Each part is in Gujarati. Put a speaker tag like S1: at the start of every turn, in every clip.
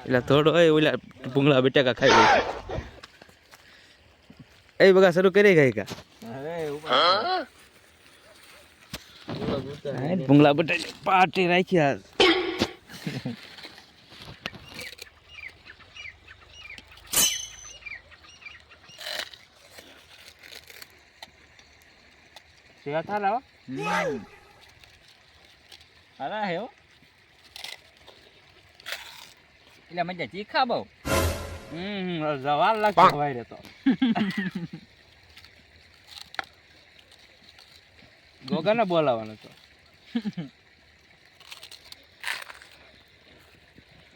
S1: એટલે થોડો હોય ઓલા ભૂંગળા બટાકા ખાઈ લે. એ બગા શરૂ કરી ગઈ કા ભૂંગળા બટાકા પાર્ટી રાખ્યા. સેવા થારા
S2: હારા હે એટલે મજા ચીખા બહુ.
S1: જવાલ લાગતો ભાઈ રે તો ગોગાને બોલાવવાનો તો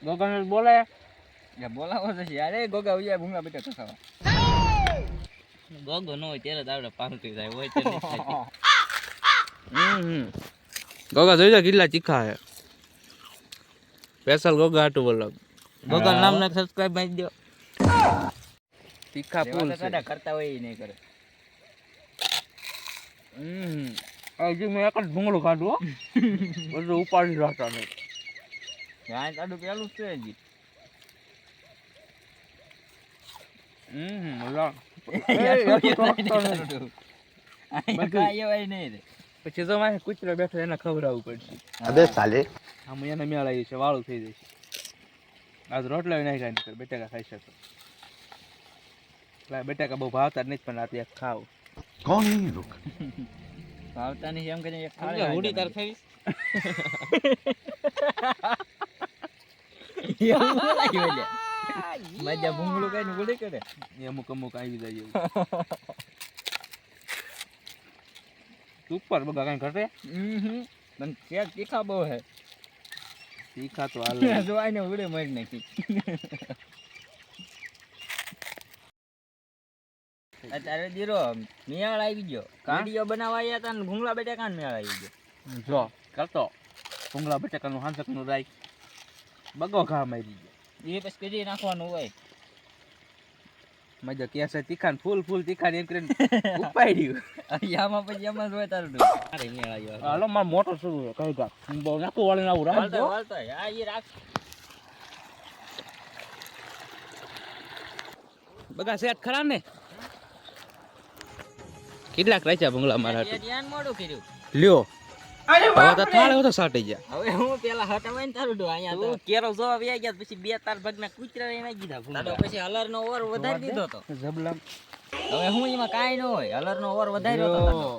S1: ગોગાને બોલાય
S2: બોલાવો છે અરે ગોગા ઉયા ભૂંગા બટાકા ખાવા. ગોગો ન હોય ત્યારે જ આપણે પાલટી થાય હોય ત્યારે.
S1: ગોગા જોઈ જા કેટલા ચીખા હે. સ્પેશિયલ ગોગા હાટુ બોલો.
S2: ગોગા નામ ને સબસ્ક્રાઇબ મારી દો.
S1: તીખા ફૂલ છે
S2: કરતા હોય એ નહીં કરે.
S1: હજી મેં એક જ ભૂંગળું કાઢું બધું ઉપાડી રાખતા નહીં.
S2: ત્યાં કાઢું પેલું છે હજી.
S1: પછી જો મારે કૂતરો બેઠો એને ખવડાવવું પડશે.
S3: અબે સાલે
S1: આમ એને મેળ આવી છે વાળું થઈ જશે. આજ રોટલા નહીં ખાઈ નીકળ બટાકા ખાઈ શકો. બટાકા બહુ ભાવતા જ નથી પણ આ એક ખાવ.
S3: કોણ હે લોક
S2: ભાવતા નહીં એમ કરીને એક ખાડે હુડી તાર ખાઈશ. મજા ભૂંગળું કઈ ને હુડી કરે
S1: અમુક અમુક આવી જાય એવું. ઉપર બગા કઈ ઘટે
S2: પણ શેક તીખા બહુ હે.
S1: તીખા તો હાલ
S2: જોવાય ને ઉડે મારી નાખી. અત્યારે દીરો મેળ આવી ગયો. વિડીયો બનાવવા આવ્યા હતા ને ભૂંગળા બટાકા ને મેળ આવી ગયો.
S1: જો કરતો ભૂંગળા બટાકાનું હાંસકનું રાઈ બગો ઘા મારી ગયો.
S2: એ પછી કરી નાખવાનું હોય.
S1: મજા કે છે તીખા ને ફૂલ તીખા ને એમ કરીને ઉપાડ્યું.
S2: આમાં પછી એમાં જ હોય તારું અરે મેળ આવ્યો.
S1: હાલો માર મોટો શરૂ કઈ ગા બહુ નાખું વાળીને આવું રાખજો.
S2: હાલતો આ એ રાખ
S1: બગા સેટ ખરા ને કેટલાક રાખ્યા ભૂંગળા મારા
S2: ધ્યાન મોડું કર્યું
S1: લ્યો. હવે તો થાળે તો સાટી ગયા.
S2: હવે હું પેલા હટાવાય ને તારું ડો અહીંયા તો કેરો જોવા વ્યા ગયા પછી બે તાર ભાગના કૂતરા એને દીધા ભૂંગળા. પછી હલર નો ઓર વધારી દીધો તો
S1: જબલામ.
S2: હવે હું એમાં કાઈ ન હોય હલર નો ઓર વધાર્યો તો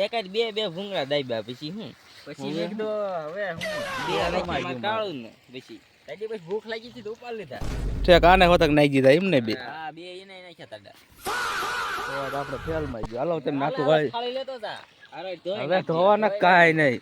S2: એક જ બે ભૂંગળા દાબ્યા પછી હું પછી એક દો હવે હું બે હલરમાં કાળું ને પછી તાજી પછી ભૂખ લાગી હતી તો ઉપાડ લીધા.
S1: ઠેક આને હોતક નાખી દીધા એમને બે.
S2: હા બે એને નાખ્યા તાડા.
S1: તો આપણે ફેલ માં ગયો. હાલો તમે નાખો ભાઈ.
S2: ખાલી લેતો તા અરે
S1: હવે ધોવાના કાઈ નહીં.